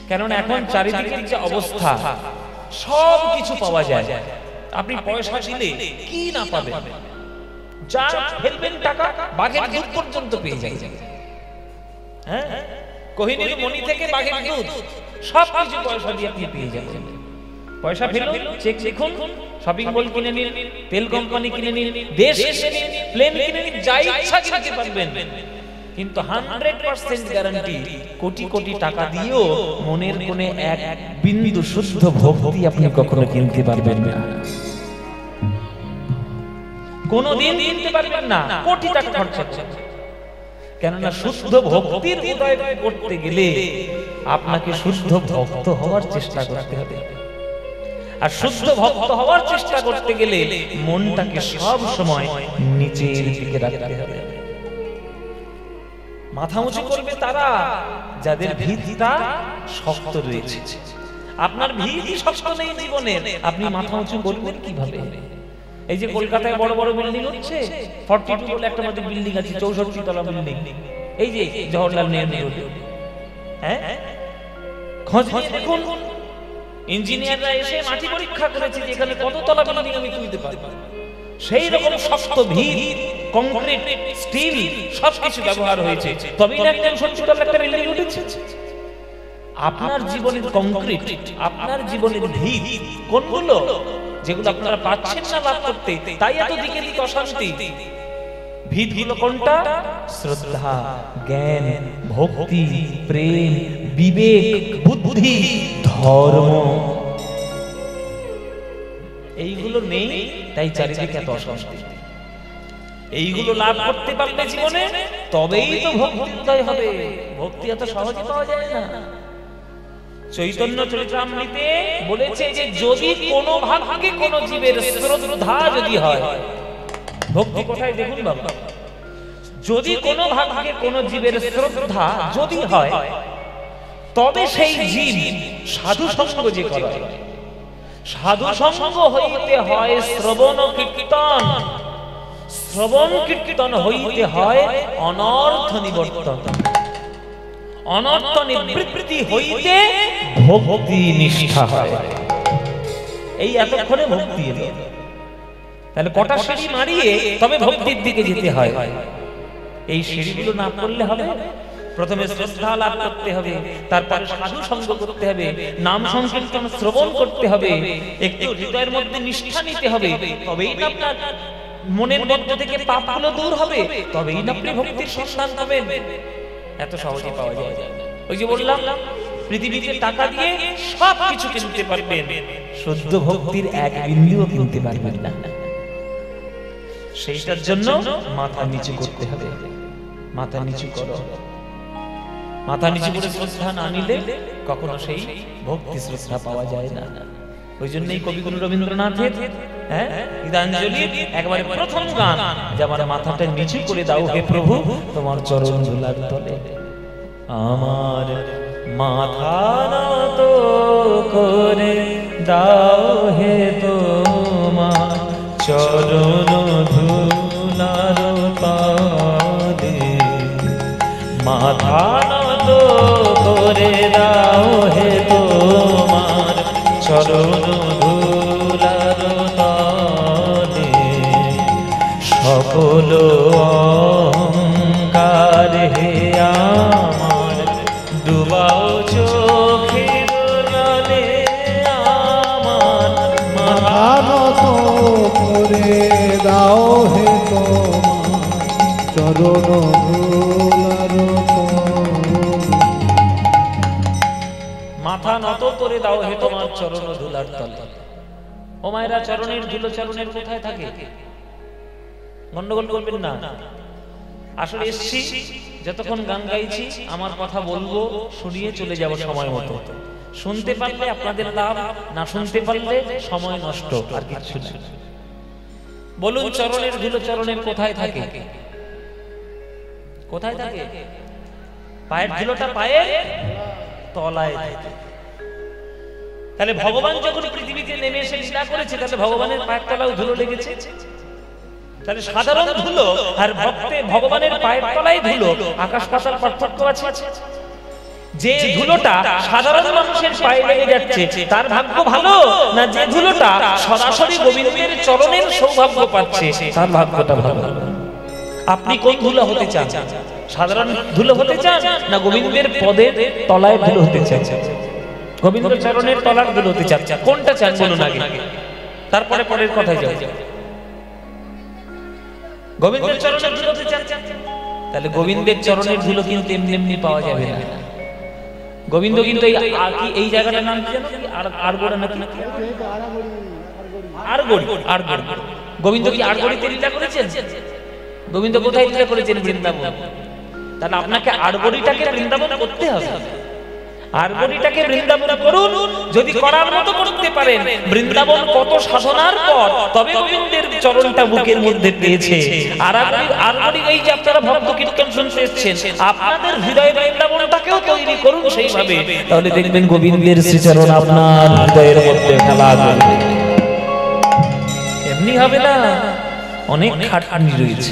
কারণ এখন চারিদিকের যে অবস্থা, সব কিছু পাওয়া যায়, আপনি পয়সা দিলে কি না পাবেন, যা ফেলবেন টাকা বাঘের দুধ পর্যন্ত পেয়ে যায়। হ্যাঁ, কোহিনীর মণি থেকে বাঘের দুধ সব কিছু পয়সা দিয়ে আপনি পেয়ে যাবেন। পয়সা ফেলুন, চেক লিখুন, শপিং মল কিনে নিন, তেল কোম্পানি কিনে নিন, দেশ কিনে নিন, প্লেন কিনে নিন, যা ইচ্ছা কিনতে পারবেন। কিন্তু 100% গ্যারান্টি, কোটি কোটি টাকা দিয়েও মনের কোণে এক বিন্দু শুদ্ধ ভক্তি আপনি কখনো কিনতে পারবেন না, কোনোদিন কিনতে পারবেন না, কোটি টাকা খরচ হচ্ছে। কেননা শুদ্ধ ভক্তির উদয় করতে গেলে আপনাকে শুদ্ধ ভক্ত হওয়ার চেষ্টা করতে হবে। আর শুদ্ধ ভক্ত হওয়ার চেষ্টা করতে গেলে মনটাকে সব সময় নিচের দিকে রাখতে হবে। মাথা উঁচু করবে তারা যাদের ভিতটা শক্ত রয়েছে। আপনার ভিতই শক্ত নেই জীবনের, আপনি মাথা উঁচু করবেন কিভাবে? এই যে কলকাতায় বড় বড় বিল্ডিং হচ্ছে, 42 বলে একটা মধ্যে বিল্ডিং আছে, 64 তলা বিল্ডিং, এই যে জওহরলাল নেহরু রোড। হ্যাঁ, খোঁজ নিয়ে দেখুন, ইঞ্জিনিয়াররা এসে মাটি পরীক্ষা করেছে যে এখানে কত তলা বিল্ডিং আমি তুলতে পারব। সেই রকম শক্ত ভিত, কংক্রিট, স্টিল সবকিছু ব্যবহার হয়েছে, তবেই না একটা 70 তলা একটা বিল্ডিং উঠেছে। আপনার জীবনের কংক্রিট, আপনার জীবনের ভিত কোনগুলো? যেগুলো আপনারা পাচ্ছেন না লাভ করতে, তাই এত দিকে দিকে অশান্তি। ভিতগুলো কোনটা? শ্রদ্ধা, জ্ঞান, ভক্তি, প্রেম, বিবেক, বুদ্ধি, ধর্ম। এইগুলো নেই, তাই চারিদিকে এত অশান্তি। এইগুলো লাভ করতে পারলে জীবনে, তবেই তো ভক্তি উদয় হবে। ভক্তি এত সহজে পাওয়া যায় না। চৈতন্য চরিতামৃতে বলেছে যে যদি কোনো ভাগ্যে কোনো জীবের শ্রদ্ধা যদি হয়, ভক্তি কোথায় দেখুন বাবা, যদি কোনো ভাগ্যে কোনো জীবের শ্রদ্ধা যদি হয়, তবে সেই জীব সাধু সঙ্গ যে করে, সাধু সঙ্গ হইতে হয় শ্রবণ কীর্তন, শ্রবণ কীর্তন হইতে হয় অনর্থ নিবর্তন, অনর্থ নিবৃত্তি হইতে ভক্তি নিষ্ঠা হয়। এই এতক্ষণে ভক্তি এলো। তাহলে কটা সিঁড়ি মারিয়ে তবে ভক্তির দিকে যেতে হয়। এই সিঁড়িগুলো না করলে হবে? প্রথমে শ্রদ্ধা লাভ করতে হবে, তারপর সাধু সঙ্গ করতে হবে, নাম সংকীর্তন শ্রবণ করতে হবে, একটু হৃদয়ের মধ্যে নিষ্ঠা নিতে হবে, তবেই না আপনার মনের মধ্য থেকে পাপগুলো দূর হবে, তবেই না আপনি ভক্তির সন্ধান পাবেন। এত সহজে পাওয়া যায় না। ওই যে বললাম, পৃথিবীতে টাকা দিয়ে সব কিছু কিনতে পারবেন, শুদ্ধ ভক্তির এক বিন্দুও কিনতে পারবেন না। সেইটার জন্য মাথা নিচু করতে হবে। মাথা নিচু করো। মাথা নিচু করে শ্রদ্ধা না নিলে কখনো সেই ভক্তি শ্রদ্ধা পাওয়া যায় না। ওই জন্যই কবিগুরু রবীন্দ্রনাথের গীতাঞ্জলির একেবারে প্রথম গান, যে আমার মাথাটা নিচু করে দাও হে প্রভু তোমার চরণ ধুলার তলে। আমার মাথা নত করে দাও হে তোমার চরণ ধুলার তলে। মাথা নত করে দাও হে তোমার চরণ ধুলার তলে। সকল অহংকার হে আমার ডুবাও চোখের জলে। আমার মাথা নত করে দাও হে তোমার চরণ ধুলার তলে। মাথা নত করে দাও হে তোমার চরণ ধুলার তলে। ও মায়েরা, চরণের ধুলো চরণের কোথায় থাকে? গন্ডগোল করবেন না। আসলে এসছি, যতক্ষণ গান গাইছি আমার কথা বলবো, শুনিয়ে চলে যাব সময় মতো। শুনতে পারলে আপনাদের লাভ, না শুনতে পারলে সময় নষ্ট, আর কিছু না। বলুন, চরণের ধুলো চরণের কোথায় থাকে? কোথায় থাকে? পায়ের ধুলোটা পায়ের তলায় থাকে। তাহলে ভগবান যখন পৃথিবীতে নেমে এসে লীলা করেছে, তাহলে ভগবানের পায়ের তলায় ধুলো লেগেছে। তাহলে সাধারণ ধুলো আর ভগবানের পায়ের তলায় ধুলো, আকাশ পাতাল পার্থক্য আছে। যে ধুলোটা সাধারণ মানুষের পায়ে লেগে যাচ্ছে তার ভাগ্য ভালো, না যে ধুলোটা সরাসরি গোবিন্দের চরণের সৌভাগ্য পাচ্ছে তার ভাগ্যটা ভালো? আপনি কোন ধুলো হতে চান? সাধারণ ধুলো হতে চান, না গোবিন্দের পদের তলায় ধুলো হতে চান? গোবিন্দের চরণের তলার ধুলো হতে চান? কোনটা চান বলুন আগে, তারপরে পরের কথায় যাও। গোবিন্দের চরণের ধুলো হতে চান? তাহলে গোবিন্দের চরণের ধুলো কিন্তু এমনি এমনি পাওয়া যাবে না। গোবিন্দ কিন্তু এই জায়গাটার নাম কি জানো? আরগোড়া নাকি? আরগড়ি। গোবিন্দ কি আরগড়িতে লীলা করেছেন? গোবিন্দ কোথায় লীলা করেছেন? বৃন্দাবন। তাহলে আপনাকে আরগড়িটাকে বৃন্দাবন করতে হবে। আরগড়িটাকে বৃন্দাবন করুন, যদি করার মতো করতে পারেন। বৃন্দাবন কত সাধনার পর তবে গোবিন্দের চরণটা বুকের মধ্যে পেয়েছে। আরগড়ি এই যে আপনারা ভক্ত কীর্তন শুনতে এসেছেন, আপনাদের হৃদয়ে বৃন্দাবনটাকেও তৈরি করুন সেইভাবে, তাহলে দেখবেন গোবিন্দের শ্রীচরণ আপনার হৃদয়ের মধ্যে খেলা করবে। এমনি হবে না, অনেক খাটখানি রয়েছে।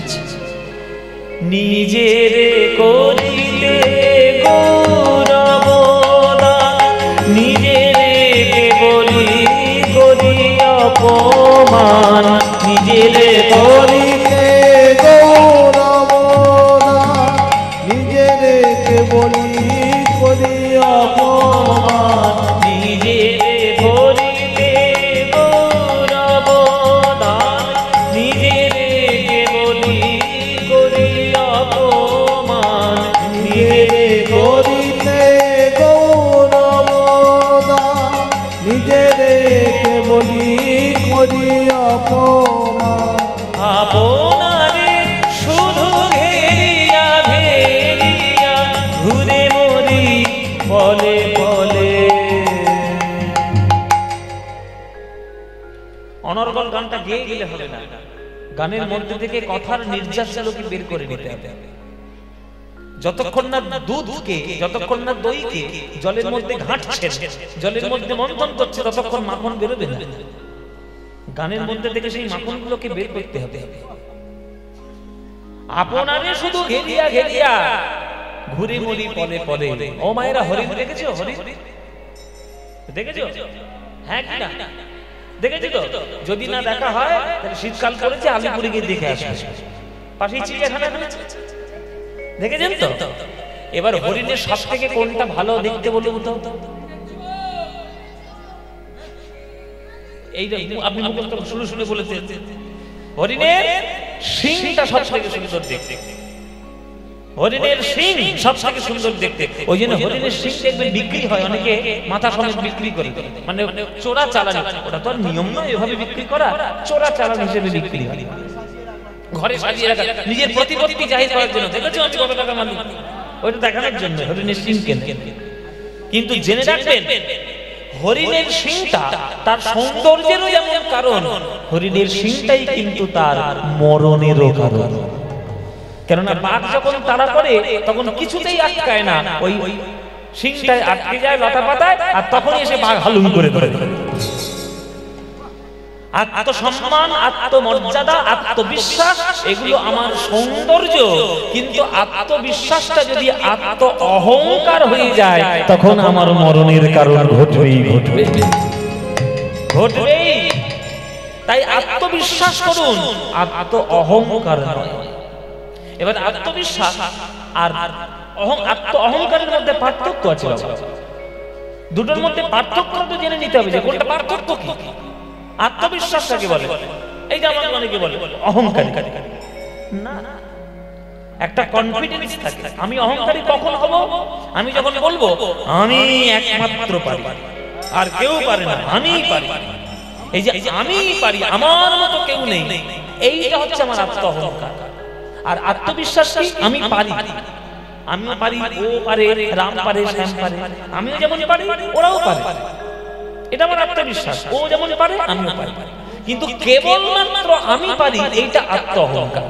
নিজের করিতে অপমান, নিজের করিতে গৌরবদান, নিজের বলি করি অপমান, নিজের করিতে গৌরবদান, নিজের বলি করি অপমান, নিজের করিতে গৌরবদান, নিজের বলি করি অপমান। আপনারে শুধু ঘেরিয়া ঘেরিয়া ঘুরে মরি বলে বলে। অনর্গল গানটা গেয়ে গেলে হবে না, গানের মধ্যে থেকে কথার নির্যাসগুলোকে বের করে নিতে হবে। যতক্ষণ না দুধকে, যতক্ষণ না দইকে জলের মধ্যে ঘাঁটছেন, জলের মধ্যে মন্থন করছে, ততক্ষণ মাখন বেরোবে না। গানের মধ্যে থেকে সেই মাখনগুলোকে বের করতে হবে। আপনারে শুধু ঘেরিয়া ঘেরিয়া ঘুরে মরি পলে পলে। ও মায়েরা, হরিণ দেখেছো? হরিণ দেখেছো? হ্যাঁ কি না? দেখেছি তো? যদি না দেখা হয় তাহলে শীতকাল পড়েছে, আলিপুরে গিয়ে দেখে আসবে। পাশেই চিড়িয়াখানা রয়েছে, দেখেছেন তো? এবার হরিণের সব থেকে কোনটা ভালো দেখতে বলুন তো? এই আপনি মুখস্থ শুনে শুনে বলেছেন, হরিণের শিংটা সব থেকে সুন্দর দেখতে। হরিণের শিং সব থেকে সুন্দর দেখতে। ওই জন্য হরিণের শিং দেখবেন বিক্রি হয়, অনেকে মাথা সমেত বিক্রি করে, মানে চোরা চালান। ওটা তো আর নিয়ম নয় এভাবে বিক্রি করা, চোরা চালান হিসেবে বিক্রি হয়। ঘরে সাজিয়ে রাখা, নিজের প্রতিপত্তি জাহির করার জন্য। দেখেছো আমি কত টাকা মালিক, ওইটা দেখানোর জন্য হরিণের শিং কেন। কিন্তু জেনে রাখবেন, হরিণের শিংটা তার সৌন্দর্যেরও যেমন কারণ, হরিণের শিংটাই কিন্তু তার মরণেরও কারণ। কেননা বাঘ যখন তাড়া করে তখন কিছুতেই আটকায় না, ওই শিংটায় আটকে যায় লতা পাতায়, আর তখনই এসে বাঘ হালুম করে ধরে। আত্মসম্মান, আত্মমর্যাদা, আত্মবিশ্বাস এগুলো আমার সৌন্দর্য, কিন্তু আত্মবিশ্বাসটা যদি আত্ম অহংকার হয়ে যায় তখন আমার মরণের কারণ ঘটবেই ঘটবে ঘটবেই। তাই আত্মবিশ্বাস করুন, আত্ম অহংকার নয়। এবার আত্মবিশ্বাস আর আত্ম অহংকারের মধ্যে পার্থক্য আছে। দুটোর মধ্যে পার্থক্য তো জেনে নিতে হবে যে কোনটা পার্থক্য কি। আত্মবিশ্বাস কাকে বলে? এই যে আমাদের অনেকে বলে অহংকারী না, একটা কনফিডেন্স থাকে। আমি অহংকারী কখন হব? আমি যখন বলবো আমি একমাত্র পারি, আর কেউ পারে না, আমিই পারি। এই যে আমি পারি, আমার মতো কেউ নেই, এইটা হচ্ছে আমার আত্ম অহংকার। আর আত্মবিশ্বাস কি? আমি পারি, আমিও পারি, ও পারে, রাম পারে, শ্যাম পারে, আমিও যেমন পারি ওরাও পারে। এটা আমার আত্মবিশ্বাস, ও যেমন পারে আমিও পারি। কিন্তু কেবলমাত্র আমি পারি, এইটা আত্ম অহংকার।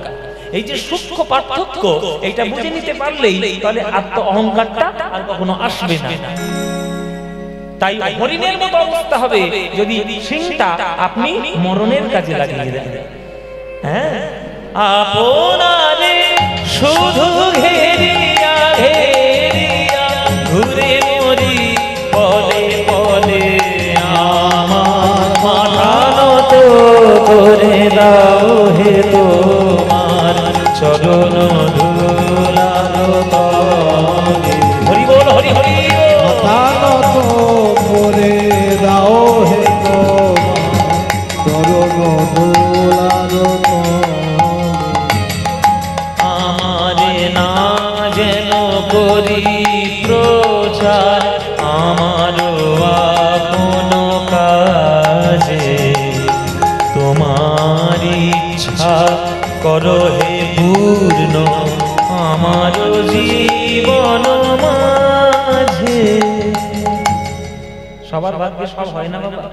এই যে সূক্ষ্ম পার্থক্য, এইটা বুঝে নিতে পারলেই তাহলে আত্ম অহংকারটা আর কখনো আসবে না। তাই হরিণের মতো অবস্থা হবে যদি শিংটা আপনি মরণের কাজে লাগিয়ে দেন। হ্যাঁ, আপনারে শুধু ঘেরিয়া ঘেরিয়া ঘুরে মরি পলে পলে আমার মাথা নত করে দাও হে তোমার চরণ ধুলার তলে। হরি বল হরি হরি মাথা নত করে দাও হে তোমার চরণ ধুলার আমারে না যেন করি প্রচার আমার আপন কাজে, তোমার ইচ্ছা করো হে পূর্ণ আমার জীবন মাঝে। সবার ভাগ্যে সব হয় না বাবা।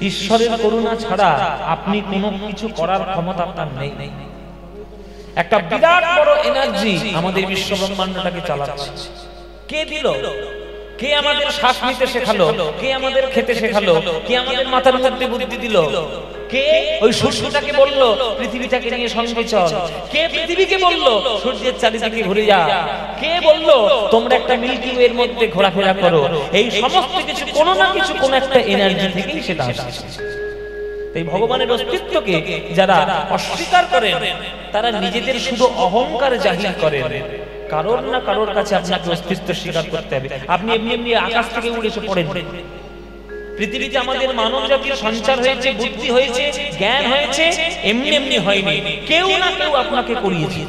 ঈশ্বরের করুণা ছাড়া আপনি কোনো কিছু করার ক্ষমতা আপনার নেই। একটা বিরাট বড় এনার্জি আমাদের বিশ্ব ব্রহ্মাণ্ডটাকে চালাচ্ছে। কে দিল? কে আমাদের শ্বাস নিতে শেখালো? কে আমাদের খেতে শেখালো? কে আমাদের মাথার মধ্যে বুদ্ধি দিল? কে ওই সূর্যটাকে বললো পৃথিবীটাকে নিয়ে সঙ্গে চল? কে পৃথিবীকে বললো সূর্যের চারিদিকে ঘুরে যা? কে বললো তোমরা একটা মিল্কি ওয়ের মধ্যে ঘোরাফেরা করো? এই সমস্ত কিছু কোনো না কিছু কোনো একটা এনার্জি থেকেই সেটা আসছে। এই ভগবানের অস্তিত্বকে যারা অস্বীকার করেন তারা নিজেদের শুধু অহংকার জাহির করেন। কারোর না কারোর কাছে আপনাকে অস্তিত্ব স্বীকার করতে হবে। আপনি এমনি এমনি আকাশ থেকে উড়ে এসে পড়েন। পৃথিবীতে আমাদের মানব জাতির সঞ্চার হয়েছে, বুদ্ধি হয়েছে, জ্ঞান হয়েছে, এমনি এমনি হয়নি। কেউ না কেউ আপনাকে করিয়েছে।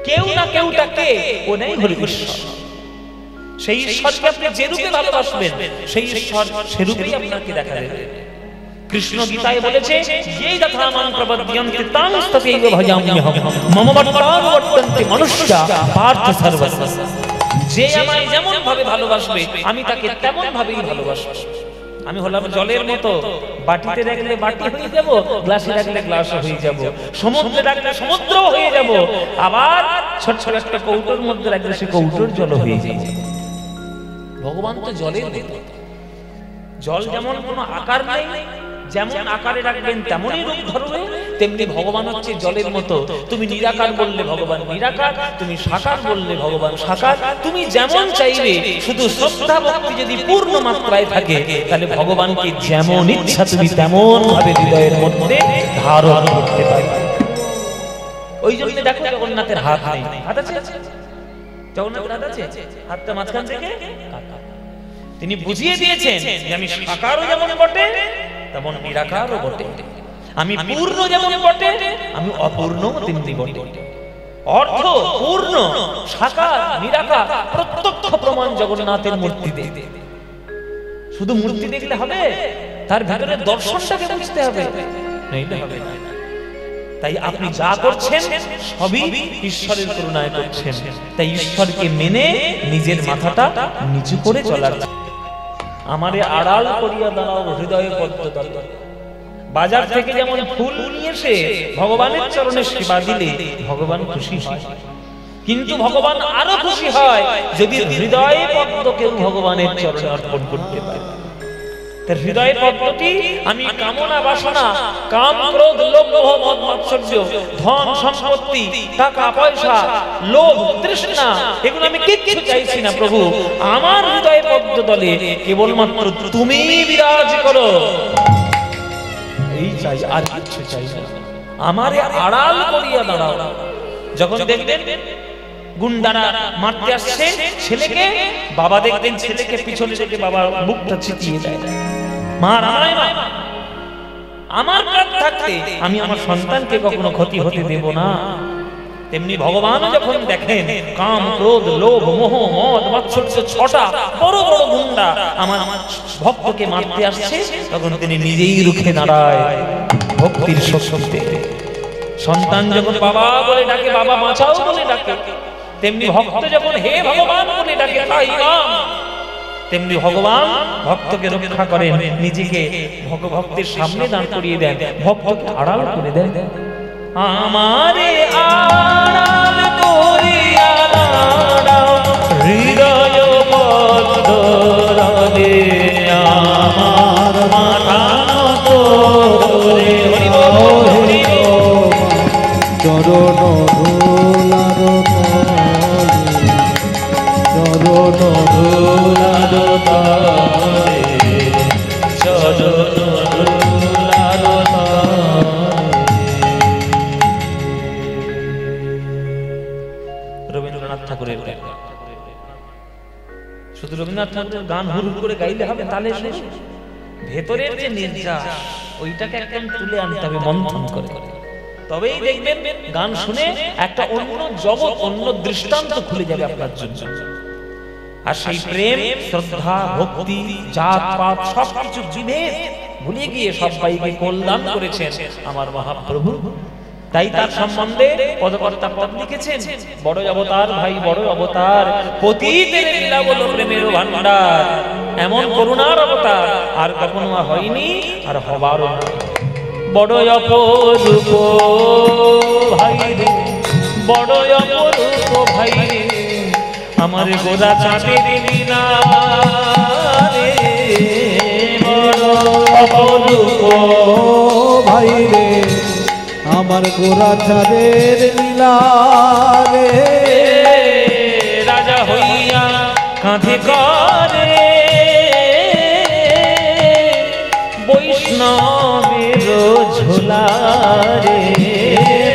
কেউ না কেউটাকে ও নেই হরি কৃষ্ণ। সেই ঈশ্বরকে আপনি যে রূপে ভালোবাসবেন সেই ঈশ্বর সেরূপেই আপনাকে দেখা দেবে। কৃষ্ণ গীতায় বলেছে এই যথামাং প্রপদ্যন্তে তাং তথৈব ভজাম্যহম মম বর্তন্তে মনুষ্যা পার্থ সর্বস্ব। যে আমায় যেমন ভাবে ভালোবাসবে আমি তাকে তেমন ভাবেই ভালোবাসবো। আমি হলাম জলের মতো, বাটিতে রাখলে বাটি হয়ে যাব, গ্লাসে রাখলে গ্লাস হয়ে যাব, সমুদ্রে রাখলে সমুদ্র হয়ে যাব, আবার ছোট ছোট একটা কৌটোর মধ্যে রাখলে সে কৌটোর জল হয়ে যাবে। ভগবান তো জলের মতো। জল যেমন কোনো আকার নেই, যেমন আকারে রাখবেন তেমনই রূপ ধরবে, তেমনি ভগবান হচ্ছে জলের মতো। তুমি নিরাকার বললে ভগবান নিরাকার, তুমি সাকার বললে ভগবান সাকার। তুমি যেমন চাইবে, শুধু শ্রদ্ধা ভক্তি যদি পূর্ণ মাত্রায় থাকে তাহলে ভগবানকে যেমন ইচ্ছা তুমি তেমন ভাবে হৃদয়ের মধ্যে ধারণ করতে পারবে। ওই জন্য দেখো জগন্নাথের হাত নেই, হাত আছে? জগন্নাথের হাত আছে? হাতটা মাঝখান থেকে তিনি বুঝিয়ে দিয়েছেন যে আমি সাকারও যেমন বটে তেমন নিরাকারও বটে, আমি পূর্ণ যেমন বটে আমি অপূর্ণ তেমনি বটে। অর্থ পূর্ণ, সাকার, নিরাকার প্রত্যক্ষ প্রমাণ জগন্নাথের মূর্তিতে। শুধু মূর্তি দেখলে হবে? তার ভিতরে দর্শনটাকে বুঝতে হবে, নইলে হবে না। তাই আপনি যা করছেন সবই ঈশ্বরের করুণায় করছেন। তাই ঈশ্বরকে মেনে নিজের মাথাটা নিচু করে চলার। আমারে আড়াল করিয়া দাও হৃদয়ে পদ্ম দল। বাজার থেকে যেমন ফুল নিয়ে এসে ভগবানের চরণে সেবা দিলে ভগবান খুশি হয়, কিন্তু ভগবান আরো খুশি হয় যদি হৃদয়ে পদ্ম কেউ ভগবানের চরণে অর্পণ করতে পারে। তার হৃদয়ে পদ্মটি আমি কামনা বাসনা, কাম ক্রোধ লোভ মোহ মদ মাৎসর্য, ধন সম্পত্তি, টাকা পয়সা, লোভ তৃষ্ণা, এগুলো আমি কিচ্ছু চাইছি না প্রভু। আমার হৃদয়ে পদ্ম তলে কেবলমাত্র তুমি বিরাজ করো, এই চাই, আর কিচ্ছু চাই না। আমারে আড়াল করিয়া দাঁড়াও। যখন দেখবেন গুন্ডারা মারতে আসছে ছেলেকে, বাবা দেখবেন ছেলেকে পিছনে রেখে বাবা মুখটা চিতিয়ে দেয়, মা রামায় মা, আমার প্রাণ থাকতে আমি আমার সন্তানকে কখনো ক্ষতি হতে দেব না। তেমনি ভগবান যখন দেখেন কাম ক্রোধ লোভ মোহ মদ মাৎসর্য ছটা বড় বড় গুন্ডা আমার ভক্তকে মারতে আসছে, তখন তিনি নিজেই রুখে দাঁড়ায় ভক্তির শক্তিতে। সন্তান যখন বাবা বলে ডাকে, বাবা বাঁচাও বলে ডাকে, তেমনি ভক্ত যখন হে ভগবান বলে ডাকে তাই নাম, তেমনি ভগবান ভক্তকে রক্ষা করেন, নিজেকে ভক্তের সামনে দাঁড় করিয়ে দেন, ভক্তকে আড়াল করে দেন। আমারে আড়াল করিয়া দাঁড়াও হৃদয় পদ্মতলে, আমার মাথা নত করে চরণ ধুলার তলে, চরণ শুধু রবীন্দ্রনাথ ঠাকুরের গান হুড় করে গাইলে হবে তাহলে ভেতরের যে নির্যাস ওইটাকে একদম তুলে আনতে হবে মন্থন করে, তবেই দেখবেন গান শুনে একটা অন্য জগৎ, অন্য দৃষ্টান্ত খুলে যাবে আপনার জন্য। আর সেই প্রেম, শ্রদ্ধা, ভক্তি, জাত পাত সবকিছু বিভেদ ভুলে গিয়ে সবাইকে কল্যাণ করেছেন আমার মহাপ্রভু। তাই তার সম্বন্ধে পদকর্তা পদ লিখেছেন, বড় অবতার ভাই বড় অবতার, পতিতের লীলা বলো প্রেমের ভান্ডার, এমন করুণার অবতার আর কখনো হয়নি আর হবারও না। বড় অপরূপ ভাই রে, বড় অপরূপ ভাই রে, আমার গোরা চাঁদের লীলা রে, বড় অপরূপ ভাই রে, আমার গোরা চাঁদের লীলা রে, রাজা হইয়া কাঁধে করে বৈষ্ণবের ঝোলা রে,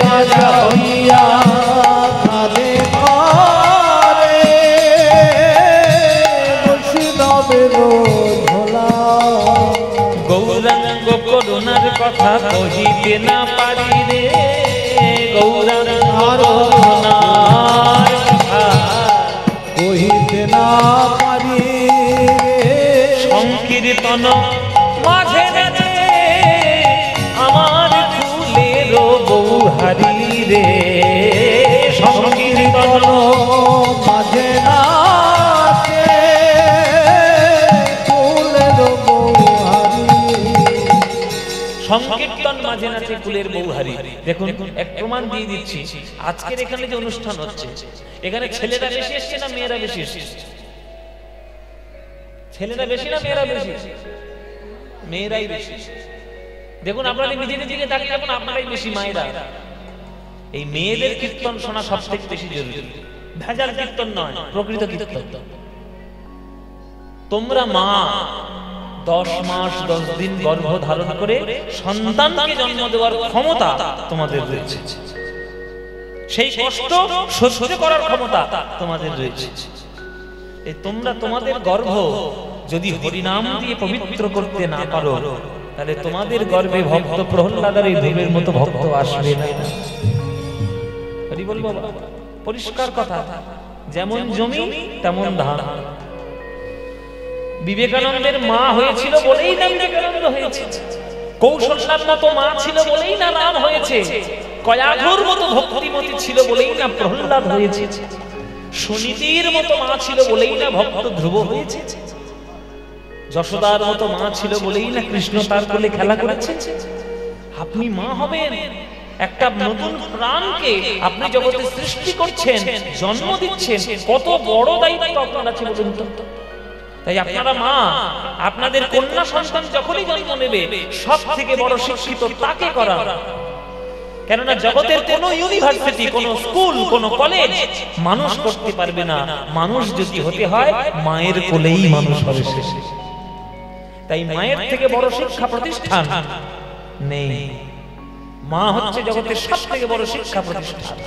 রাজা হইয়া কাঁধে করে বৈষ্ণবের ঝোলা। গৌরাঙ্গ করুণার কথা কহিতে না পারি রে, গৌরাঙ্গ করুণার কথা কহিতে না পারি রে, সংকীর্তন মাঝে নাচে আমার ফুলের বৌহারি রে, সংকীর্তন মাঝে নাচে ফুলের বৌহারি। সংকীর্তন মাঝে নাচে কুলের বৌহারি। দেখুন এক প্রমাণ দিয়ে দিচ্ছি, আজকের এখানে যে অনুষ্ঠান হচ্ছে এখানে ছেলেরা বেশি এসছে না মেয়েরা বেশি এসছে? ছেলেরা বেশি না মেয়েরা বেশি? মেয়েরাই বেশি। দেখুন আপনাদের নিজেদের দিকে তাকিয়ে দেখুন, আপনারাই বেশি মায়েরা। এই মেয়েদের কীর্তন শোনা সবথেকে বেশি জরুরি, ভেজাল কীর্তন নয়, প্রকৃত কীর্তন। তোমরা মা 10 মাস 10 দিন গর্ভ ধারণ করে সন্তানকে জন্ম দেওয়ার ক্ষমতা তোমাদের রয়েছে, সেই কষ্ট সহ্য করার ক্ষমতা তোমাদের রয়েছে। এই তোমরা তোমাদের গর্ভ যদি হরিনাম দিয়ে পবিত্র করতে না পারো, তাহলে তোমাদের গর্ভে ভক্ত প্রহ্লাদের এই দেবের মতো ভক্ত আসবে না। হরি বল বাবা, পরিষ্কার কথা, যেমন জমি তেমন ধান। বিবেকানন্দের মা হয়েছিল বলেই না বিবেকানন্দ হয়েছে, কৌশল্যার মতো মা ছিল বলেই না রাম হয়েছে, কয়াঘুর মতো ভক্তিমতী ছিল বলেই না প্রহ্লাদ হয়েছে, সুনীতির মতো মা ছিল বলেই না ভক্ত ধ্রুব হয়েছে, যশোদার মতো মা ছিল বলেই না কৃষ্ণ তার কোলে খেলা করেছে। আপনি মা হবেন, একটা নতুন প্রাণকে আপনি জগতে সৃষ্টি করছেন, জন্ম দিচ্ছেন, কত বড় দায়িত্ব আপনার আছে বলুন তো। তাই আপনারা মা, আপনাদের কন্যা সন্তান যখনই জন্ম নেবে সব থেকে বড় শিক্ষিত তাকে করা। কেননা জগতের কোন ইউনিভার্সিটি, কোন স্কুল, কোন কলেজ মানুষ করতে পারবে না। মানুষ যদি হতে হয় মায়ের কোলেই মানুষ হবে শেষে। তাই মায়ের থেকে বড় শিক্ষা প্রতিষ্ঠান নেই। মা হচ্ছে জগতের সব থেকে বড় শিক্ষা প্রতিষ্ঠান।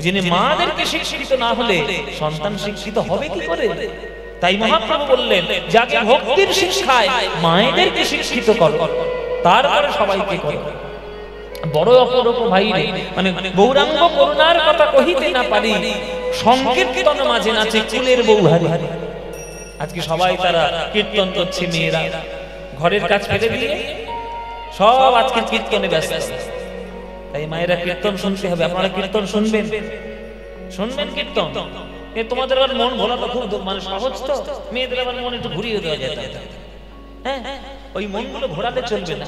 যিনি মাদেরকে শিক্ষিত না হলে সন্তান শিক্ষিত হবে কি করে? তাই মহাপ্রভু বললেন, যাকে ভক্তির শিক্ষায় মায়েদেরকে শিক্ষিত করো, তারপরে সবাইকে করো। বড় অপরূপ ভাই রে, মানে গৌরাঙ্গ করুণার কথা কহিতে না পারি, সংকীর্তন মাঝে নাচে কুলের বৌহারি। আজকে সবাই তারা কীর্তন করছে, মেয়েরা ঘরের কাজ ফেলে দিয়ে সব আজকে কীর্তনে ব্যস্ত। তাই মায়েরা কীর্তন শুনতে হবে। আপনারা কীর্তন শুনবেন, শুনবেন কীর্তন। তোমাদের আবার মন ভোলা তো খুব মানে সহজ তো, মেয়েদের আবার মন একটু ঘুরিয়ে দেওয়া যায়। হ্যাঁ, ওই মনগুলো ঘোরাতে চলবে না।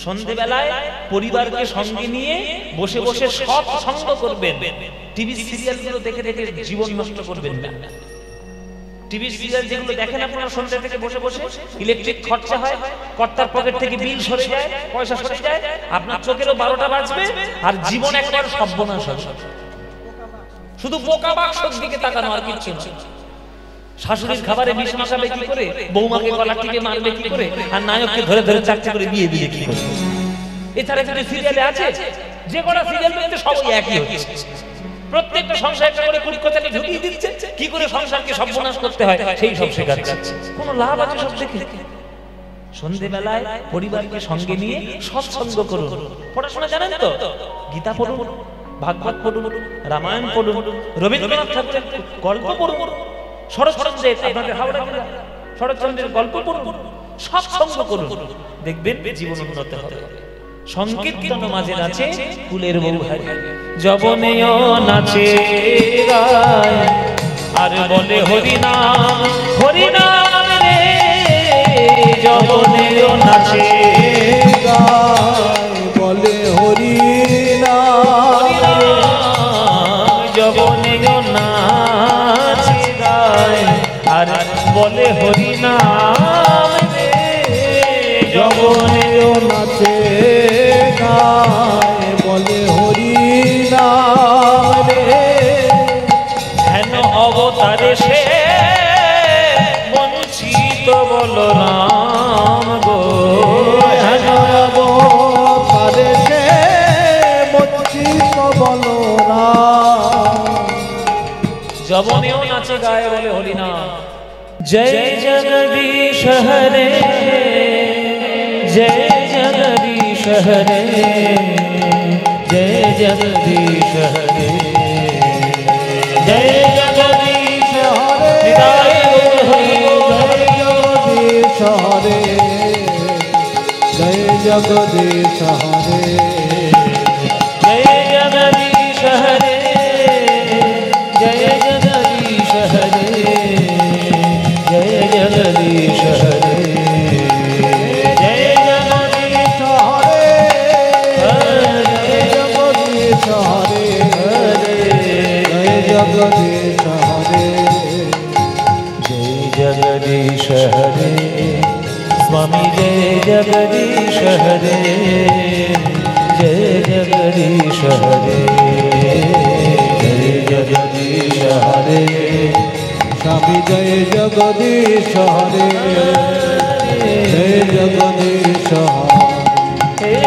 সন্ধ্যেবেলায় পরিবারকে সঙ্গে নিয়ে বসে বসে সব সঙ্গ করবেন। টিভি সিরিয়ালগুলো দেখে দেখে জীবন নষ্ট করবেন না। টিভি সিরিয়াল যেগুলো দেখেন আপনারা সন্ধ্যা থেকে বসে বসে, ইলেকট্রিক খরচা হয়, কর্তার পকেট থেকে বিল সরে যায়, পয়সা সরে যায়, আপনার চোখেরও 12টা বাজবে, আর জীবন একবার সর্বনাশ হবে। শুধু বোকা বাক্সর দিকে তাকানো, আর কিছু না। শাশুড়ির খাবারে বিষ মাখাবে কি করে, বৌমাকে গলা টিপে মারবে কি করে, আর নায়ককে ধরে ধরে চাকরি করে বিয়ে দিয়ে কি করে। এছাড়া যদি সিরিয়ালে আছে, যে কটা সিরিয়াল দেখতে সবই একই হচ্ছে। প্রত্যেকটা সংসার করে কুটকচালি ঢুকিয়ে দিচ্ছে, কি করে সংসারকে সর্বনাশ করতে হয় সেই সব শেখাচ্ছে। কোনো লাভ আছে সব দেখে? সন্ধ্যেবেলায় পরিবারকে সঙ্গে নিয়ে সৎসঙ্গ করুন। পড়াশোনা জানেন তো? গীতা পড়ুন, ভাগবত পড়ুন, রামায়ণ পড়ুন, রবীন্দ্রনাথ ঠাকুরের গল্প পড়ুন, শরৎচন্দ্রের, আপনাদের হাওড়া জেলা শরৎচন্দ্রের গল্প পড়ুন, সৎসঙ্গ করুন, দেখবেন জীবন উন্নত হবে। সংকীর্তন মাঝে নাচে ফুলের বউ হারি, যবনেও নাচে গায় আর বলে হরিনাম হরিনাম রে, যবনেও নাচে গায় বলে হরিনাম, যবনেও নাচে গায় আর বলে হরিনাম রে, যবনেও নাচে গায় বলে হরিনাম রে। হেন অবতারে সে বঞ্চিত বলরাম গো, হেন অবতারে সে বঞ্চিত বলরাম, যবনেও নাচে গায়ে বলে হরিনাম। জয় জগদীশ হরে, জয় জগদীশ হরে, জয় জগদীশ হরে, জয় জগদীশ হরে হৃদয় হরি জগদীশ হরে, জয় জগদীশ হরে, জয় জগদীশ হরে, জয় জগদীশ হরে, জয় জগদীশ হরে, জয় জগদীশ হরে জগদীশ হরে, জয় জগদীশ হরে, जय जगदीश हरे स्वामी, जय जगदीश हरे, जय जगदीश हरे, जय जगदीश हरे, स्वामी जय जगदीश हरे, जय जगदीश हरे, जय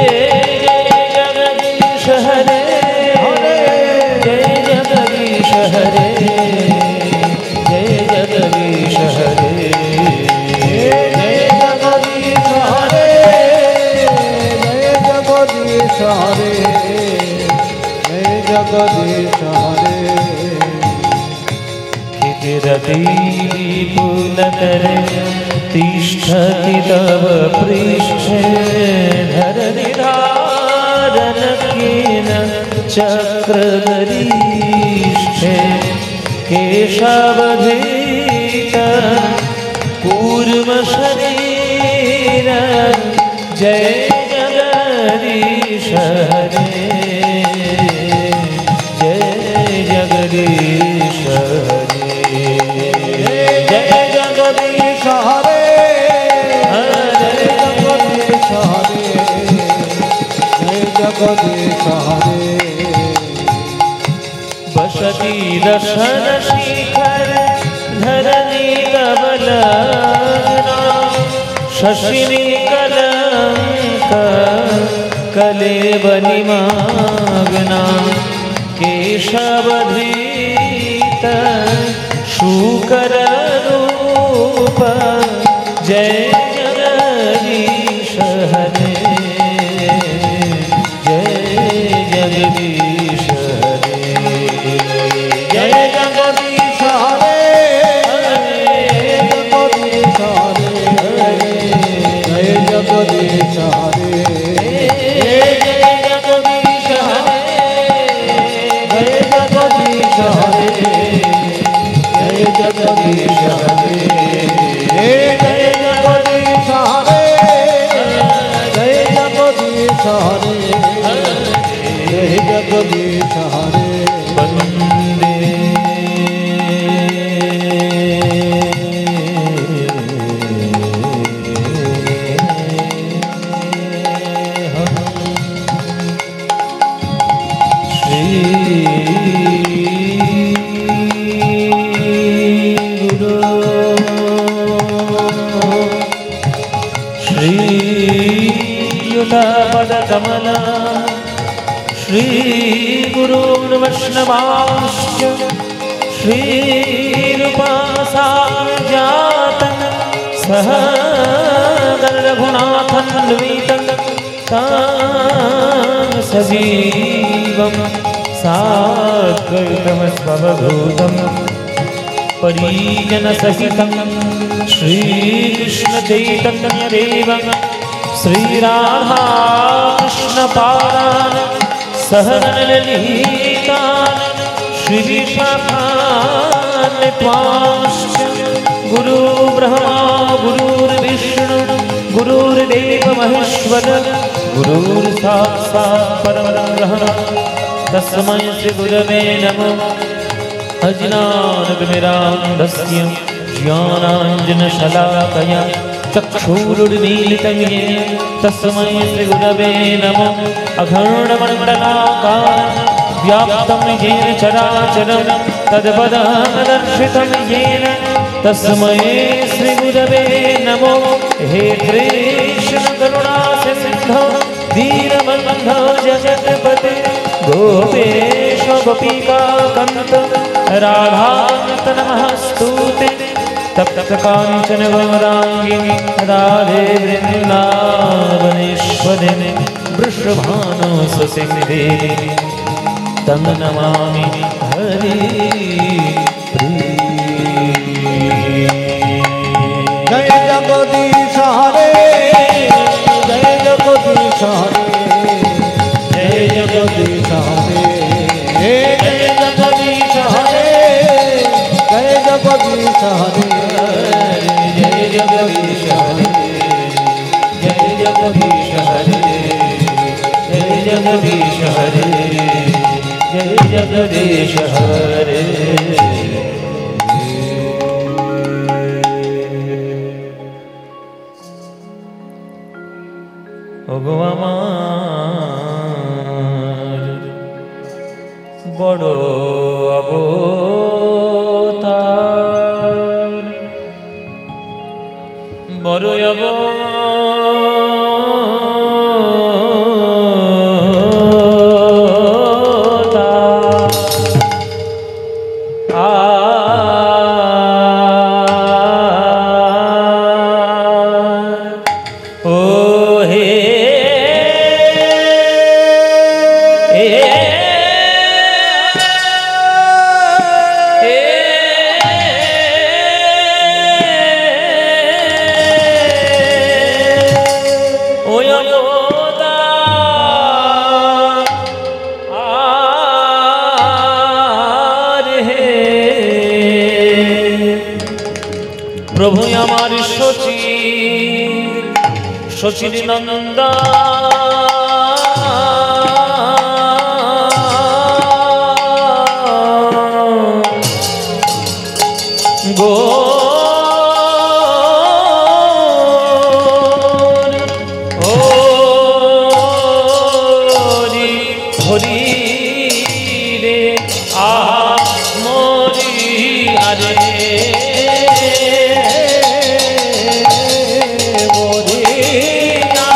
जगदीश हरे, जय जगदीश हरे, जय जगदीश हरे, जय जगदीश हरे, जय जगदीश हरे, जय जगदीश हरे। विपुलतरे तिष्ठति तव पृष्ठे, धरणिधारन केन चक्रगरीष्ठे, केशवधीत कूर्मशरीर, जय जगदीश हरे, जय जगदीश हरे, जय जगदीश हरे, जय जगदीश हरे, जय जगदीश हरे। बसती दर्शन शिखर धरणी कमलना, शशिनी कलंक कलेवनिमग्ना, केशवधीत शूकर रूप, जय जगदीश हरे, जय जगदीश हरे, जय जगदीश हरे, जगदीश हरे, जय जगदीश हरे, जय जगदीश हरे, जय जगदीश हरे, जय जगदीश हरे, जय जगदीश हरे, जय जगदीश हरे, जय जगदीश हरे। वन्दे श्री गुरु नमः वैष्णवाश्च श्रीरूपासाजातं सह रघुनाथन्वितं तं सजीवं साद्वैतमस्वभूतं परिजनसहितं श्रीकृष्णचैतन्यदेवं श्रीराधाकृष्णपादान् सह ललितान् श्रीविशाखान् त्वांश्च गुरुर्ब्रह्मा गुरुर्विष्णु गुरुर्देव महेश्वर गुरुर्साक्षात् परब्रह्म तस्मै श्रीगुरवे नमः। अज्ञानतिमिरान्धस्य ज्ञानाञ्जनशलाकया चक्षुरुन्मीलितं येन तस्मै श्रीगुरवे नमः। अखण्डमण्डलाकारं व्याप्तं येन चराचरं तत्पदं येन तस्मै श्रीगुरवे नमः। हे कृष्ण करुणा सिन्धो दीनबन्धो जगत्पते गोपेश गोपिका कान्त राधाकान्त नमस्तुते। तप्त कांचन गौरांगी राधे वृंदावनेश्वरी वृषभानुसुते देवी तं नमामि हरि जय जगदीश हरे जय जगदीश हरे जय जगदीश हरे जय जगदीश हरे जय जगदीश हरे जय जगदीश हरे जय जगदीश हरे जय जगदीश हरे जय जगदीश हरे। ওগো আমার বড় অবতার বড় প্রভু আমার শচীর নন্দা গো হরি রে মরি আরে মরি না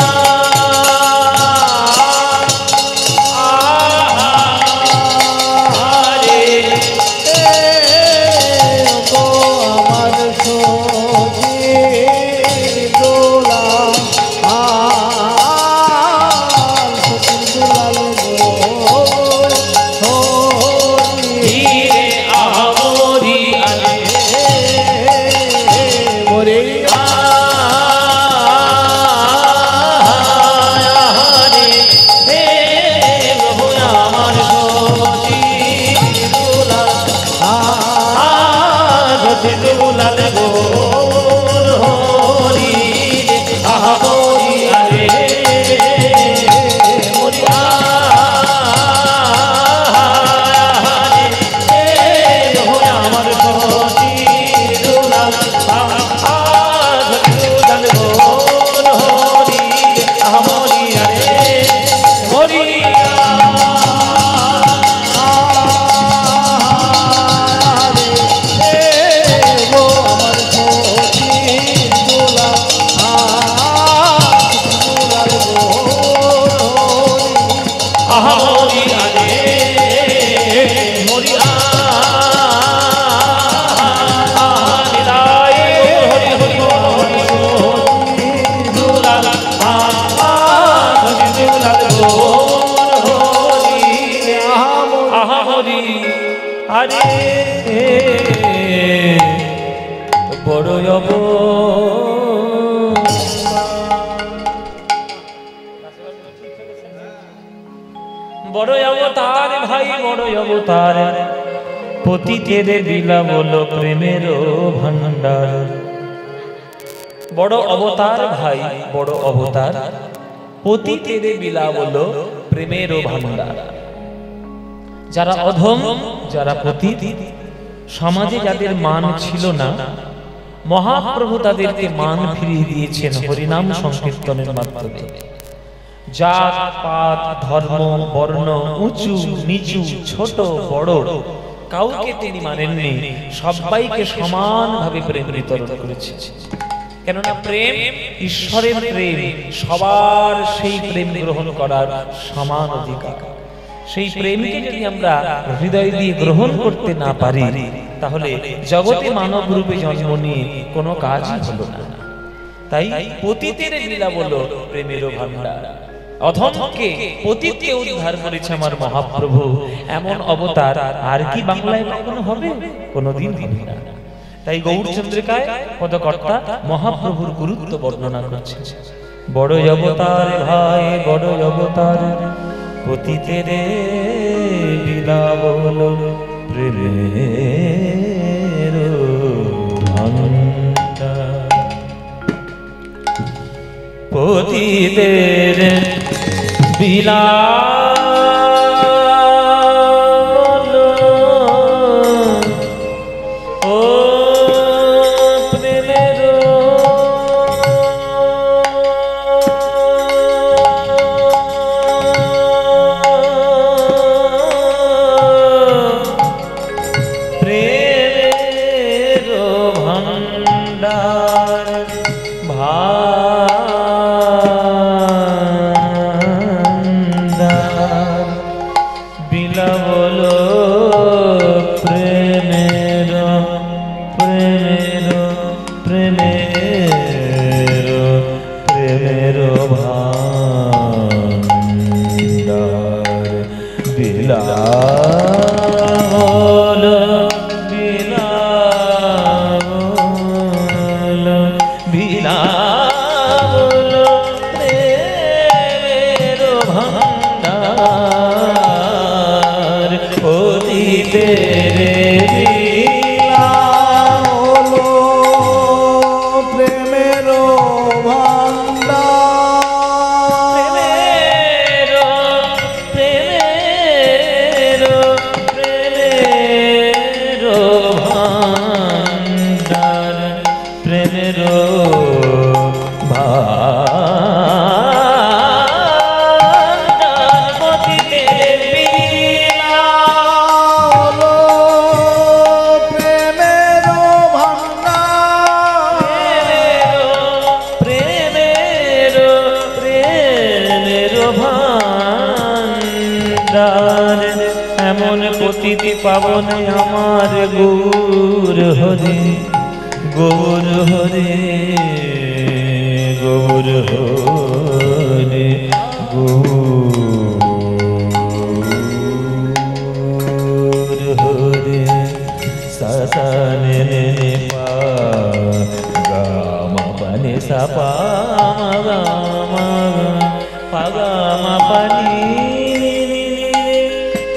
বড় অবতার ভাই বড় অবতার, পতিতের লীলা বলো প্রেমের ভান্ডার। বড় অবতার ভাই বড় অবতার, পতিতের লীলা বলো প্রেমের ভান্ডার। যারা অধম, যারা পতিত, সমাজে যাদের মান ছিল না, মহাপ্রভু তাদেরকে মান ফিরিয়ে দিয়েছেন হরিনাম সংকীর্তনের মাধ্যমে। জাত পাত ধর্ম বর্ণ উঁচু নিচু ছোট বড় কাউকে তিনি মানেননি, সবাইকে সমানভাবে প্রেম বিতরণ করেছেন। কেননা প্রেম ঈশ্বরের প্রেম, সবার সেই প্রেম গ্রহণ করার সমান অধিকার। সেই প্রেমকে যদি আমরা হৃদয় দিয়ে গ্রহণ করতে না পারি, তাহলে জগতে মানব রূপে জন্ম নিয়ে কোনো কাজই হলো না। তাই পতিতের লীলা বলো প্রেমের ভান্ডার। অধমকে পতিতকে উদ্ধার করেছে আমার মহাপ্রভু। এমন অবতার আর কি বাংলায় কখনো হবে? কোনোদিন হবে না। তাই গৌরচন্দ্রিকায় পদকর্তা মহাপ্রভুর গুরুত্ব বর্ণনা করছে। বড় অবতার ভাই বড় অবতার, পতিতের লীলা বলো প্রেমের ভান্ডার। পতিতের লীলা পাবন আমার গৌর হরে গৌর হরে গৌর হরে গৌর হরে সাসানে পা গামা পানি সাপা গামা পাগামা পানি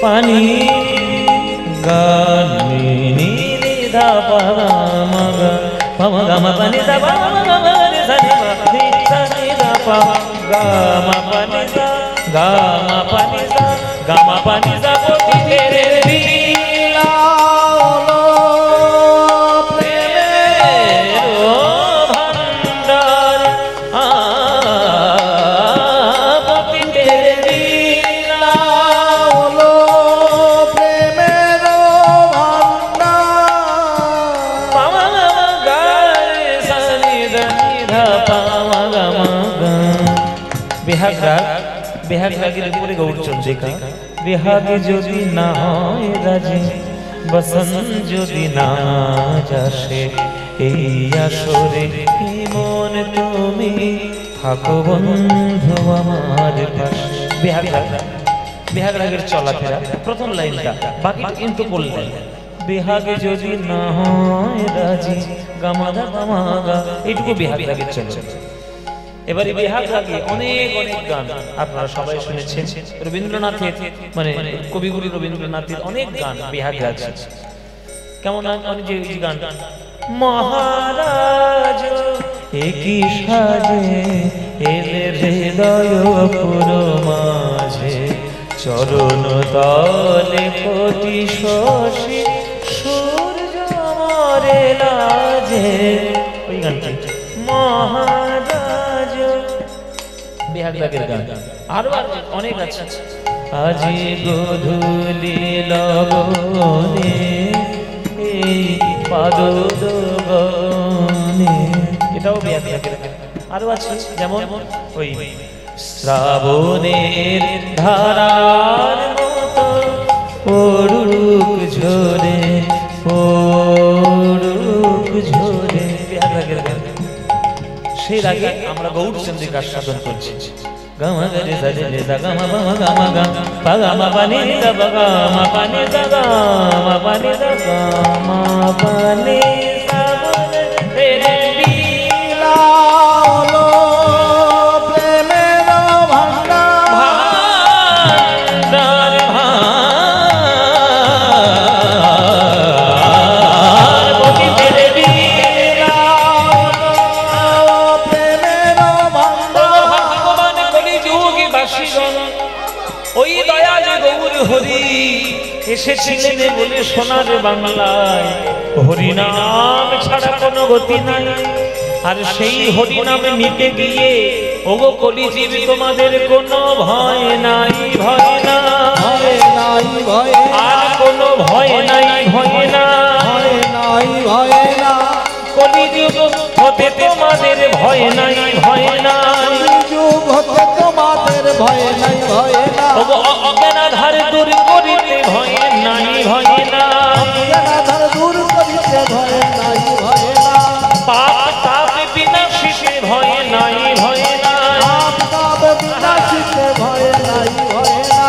পানি গানি নি ধা পা মা গা পা গা মা পানি সা পা গা মা রে সা নি সা নি ধা পা গা মা পানি সা গা মা পানি সা গা মা পানি সা পতি তেরে লীলা লো প্রেমের ভান্ডার পতি তেরে লীলা লো বেহাগ রাগের উপরে গৌরচন্দ্রিকা। বেহাগ যদি না হয় রাজে, বসন যদি না যাসে, এই আসরে মন তুমি থাকো বন্ধু আমার পাশে। বেহাগ রাগের চলাফেরা প্রথম লাইনটা, বাকিটা কিন্তু বললেন বিহাগে যদি না হয় রাজি গামাদা গামাগা, এইটুকু বিহাগ রাগের চলে। এবারে বিহাগ রাগে অনেক অনেক গান আপনারা সবাই শুনেছেন। রবীন্দ্রনাথের মানে কবিগুরু রবীন্দ্রনাথের অনেক গান বিহাগ রাগ আছে। কেমন যে গান, মহারাজ একই সাজে এলে হৃদয় পুরো মাঝে, চরণ তলে কোটি শশী সূর্য মরে লাজে। ওই গানটি মহারাজ বিহাগ রাগের গান। আরো অনেক আছে। আজি গোধূলি লগনে এই পাদোদগনে, এটাও বিহাগ রাগের গান। আরো আছে যেমন ওই শ্রাবণের ধারার মতো পড়ুক ঝরে পড়ুক ঝরে, বিহাগ রাগের গান। সেই রাগে আমরা গৌরচন্দ্রিকা সাধন করছি। গামা গরে সাজে রেদা গামা বামা গামা গা পা গামা পানি দা বা গামা পানি দা গামা পানি দা গামা পানি সা বলে তেরে লীলা হলো প্রেমের ভান্ডার ভান্ডার ভান্ডার বলি তেরে লীলা হলো প্রেমের ভান্ডার। ভগবান কলি যুগে বাসীগণ ওই দয়াল গৌর হরি এসেছিলেন বলে সোনার বাংলায়। হরিনাম ছাড়া কোনো গতি নাই, আর সেই হরিনাম নিতে গিয়ে ওগো কলিজীব তোমাদের কোনো ভয় নাই, ভয় না, ভয় নাই ভয় আর কোনো ভয় নাই, ভয় না, ভয় নাই ভয় না, কলিযুগ হতে তোমাদের ভয় নাই, ভয় নাই, যুগ হতে তোমাদের ভয় নাই ভয় না, ওগো অজ্ঞানাধার দূর করিতে ভয় নাই, ভয় না, অজ্ঞানাধার দূর করিতে ভয় নাই ভয় না, পাপ তাপ বিনাশিতে ভয় নাই, ভয় নাই, পাপ তাপ বিনাশিতে ভয় নাই ভয় না,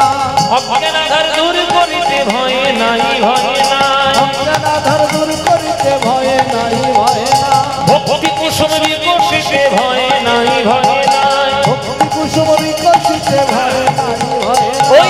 অজ্ঞানাধার দূর করিতে ভয় নাই, ভয় নাই, অজ্ঞানাধার দূর করিতে ভয় নাই ভয় না, ভক্তি কুসুম বিকশিতে ভয় নাই, ভয় নাই, ভক্তি কুসুম বিকশিতে ভয় নাই ভয় না, ওই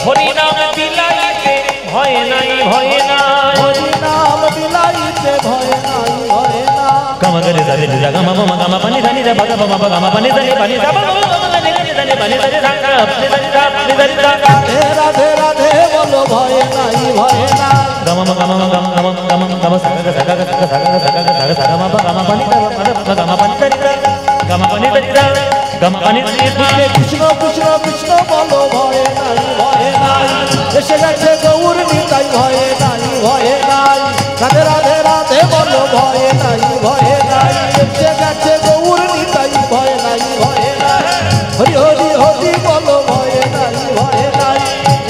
হরিনাম বিলাইতে ভয় নাই, ভয় নাই, হরিনাম বিলাইতে ভয় নাই ভয় না, গামা গরে সাজে রেদা গামা বামা গামা পানি ধানি দা বাগা বামা বা গামা পানি ধানি পানি দা বামা গামা ধানি ধানি পানি ধানি দা গা পানি ধানি দা পানি ধানি দা গা রাধে রাধে বলো ভয় নাই ভয় না, গামা গামা গামা গামা গামা গামা সাগা সাগা সাগা সাগা সাগা সাগা সাগা মা বা গামা পানি দা গামা পানি ধানি দা গামা পানি ধানি দা গামা পানি ধানি দা। কৃষ্ণ কৃষ্ণ কৃষ্ণ বলো ভয় নাই ভয় নাই, এসে গেছে গৌর নিতাই ভয় নাই ভয় নাই, রাধে রাধে রাধে বলো ভয় নাই ভয় নাই, এসে গেছে গৌর নিতাই ভয় নাই ভয় নাই, হরি হরি হরি বলো ভয় নাই ভয় নাই,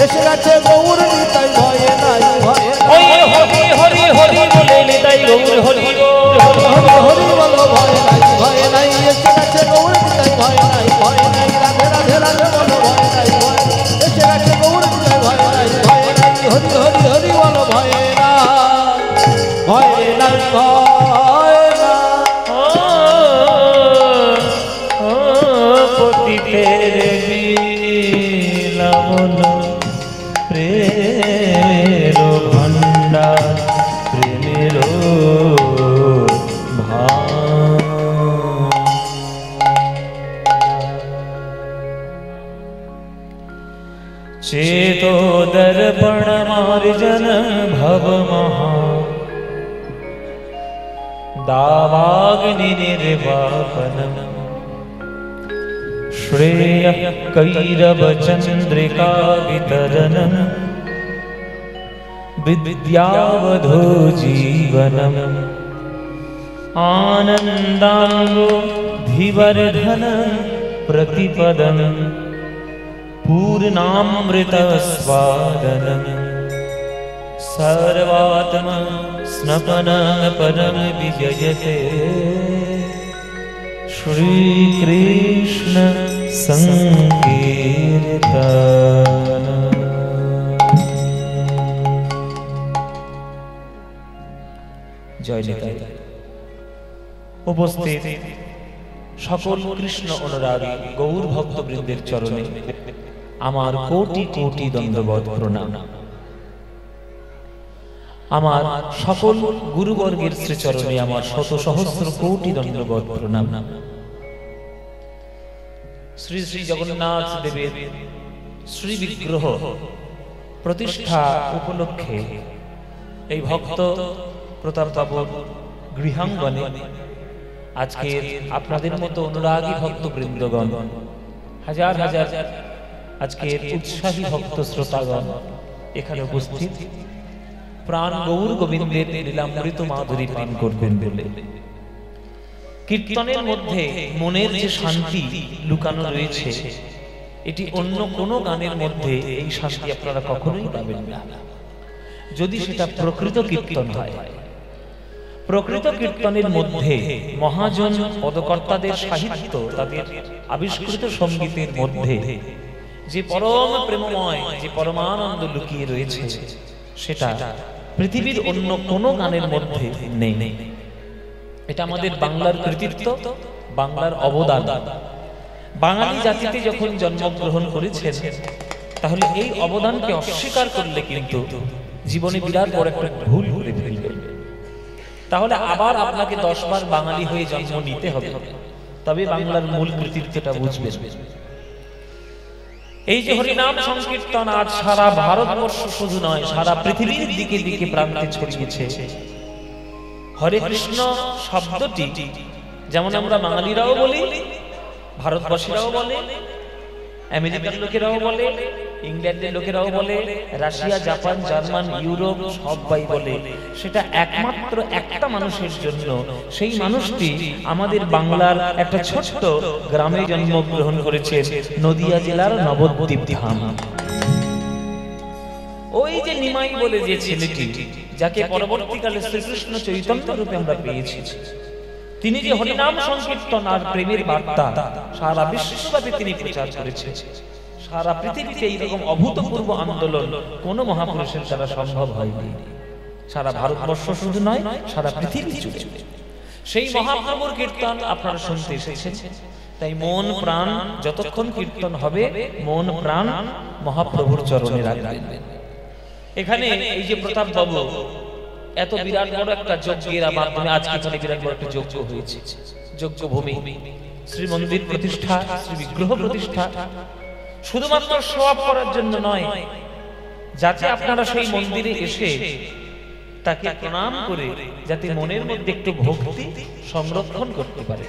এসে গেছে গৌর নিতাই ভয় নাই ভয় ওই নাই, হরি হরি হরি বলে নিতাই গৌর হরি হরি হরি হরি বলো ভয় নাই ভয় নাই, এসে গেছে গৌর নিতাই ভয় নাই ভয় নাই, রাধে রাধে রাধে বলো ভয় নাই ভয় নাই, এসে গেছে গৌর নিতাই ভয় নাই ভয় নাই, হরি হরি হরি বলো ভয় নাই ভয় নাই ভয় না, ও পতিতের বিলাবন প্রেমের ভান্ডার, প্রেমের चेतो दर्पण मार्जन भव महा दावाग्नि निर्वापनम श्रेय कैरव चंद्रिका वितरणम विद्यावधो जीवनम आनंदांगो धिवर्धनं प्रतिपदं पूर्णामृत स्वादनं सर्वात्मा स्नपन परम विजयते श्री कृष्ण संकीर्तन। জয় নিতাই। উপস্থিত সকল কৃষ্ণ অনুরাগী গৌর ভক্তবৃন্দের চরণে আমার কোটি কোটি দণ্ডবৎ প্রণাম। আমার সকল গুরুবর্গের শ্রীচরণে আমার শত সহস্র কোটি দণ্ডবৎ প্রণাম। শ্রী শ্রী জগন্নাথ দেবের শ্রী বিগ্রহ প্রতিষ্ঠা উপলক্ষে এই ভক্ত প্রতাপবাবুর গৃহাঙ্গনে আজকে আপনাদের মতো অনুরাগী ভক্তবৃন্দগণ, হাজার হাজার আজকের উৎসাহী ভক্ত শ্রোতাগণ এখানে উপস্থিত প্রাণ গৌর গোবিন্দের লীলামৃত মাধুরী পান করবেন বলে। কীর্তনের মধ্যে মনের যে শান্তি লুকানো রয়েছে, এটি অন্য কোনো গানের মধ্যে এই শান্তি আপনারা কখনোই পাবেন না, যদি সেটা প্রকৃত কীর্তন হয়। প্রকৃত কীর্তনের মধ্যে মহাজন পদকর্তাদের সাহিত্য, তাদের আবিষ্কৃত সঙ্গীতের মধ্যে যে পরম প্রেমময়, যে পরমানন্দ লুকিয়ে রয়েছে, সেটা পৃথিবীর অন্য কোনো গানের মধ্যে নেই। এটা আমাদের বাংলার কৃতিত্ব, বাংলার অবদান। বাঙালি জাতিতে যখন জন্মগ্রহণ করেছেন, তাহলে এই অবদানকে অস্বীকার করলে কিন্তু জীবনে বিরাট বড় একটা ভুল করে ফেলবে। তাহলে আবার আপনাকে 10 বার বাঙালি হয়ে জন্ম নিতে হবে, তবে বাংলার মূল কৃতিত্বটা বুঝবেন। এই যে হরিনাম সংকীর্তন আজ সারা ভারতবর্ষ শুধু নয়, সারা পৃথিবীর দিকে দিকে প্রান্তে ছড়িয়েছে। হরে কৃষ্ণ শব্দটি যেমন আমরা বাঙালিরাও বলি, ভারতবাসীরাও বলে, আমেরিকার লোকেরাও বলে, ইংল্যান্ডের লোকেরাও বলে, রাশিয়া, জাপান, জার্মান, ইউরোপ সবাই বলে, সেটা একমাত্র একটা মানুষের জন্য। সেই মানুষটি আমাদের বাংলার একটা ছোট্ট গ্রামে জন্মগ্রহণ করেছে, নদিয়া জেলার নবদ্বীপ ধাম। ওই যে নিমাই বলে যে ছেলেটি, যাকে পরবর্তীকালে শ্রীকৃষ্ণ চৈতন্য রূপে আমরা পেয়েছি, তিনি যে হরিনাম সংকীর্তন আর প্রেমের বার্তা সারা বিশ্বব্যাপী তিনি প্রচার করেছেন। সারা পৃথিবীতে এইরকম অভূতপূর্ব আন্দোলন কোন মহাপুরুষের দ্বারা সম্ভব হয়নি। সারা ভারতবর্ষ শুধু নয়, সারা পৃথিবী জুড়ে সেই মহাপ্রভুর কীর্তন আপনারা শুনতে এসেছেন। তাই মন প্রাণ যতক্ষণ কীর্তন হবে, মন প্রাণ মহাপ্রভুর চরণে রাখবেন। এখানে এই যে প্রতাপ বাবু এত বিরাট বড় একটা যজ্ঞের মাধ্যমে আজকে এখানে বিরাট বড় একটা যজ্ঞ হয়েছে, যজ্ঞ ভূমি, শ্রী মন্দির প্রতিষ্ঠা, শ্রী বিগ্রহ প্রতিষ্ঠা, শুধুমাত্র শো অফ করার জন্য নয়, যাতে আপনারা সেই মন্দিরে এসে তাকে প্রণাম করে যাতে মনের মধ্যে একটু ভক্তি সংরক্ষণ করতে পারে।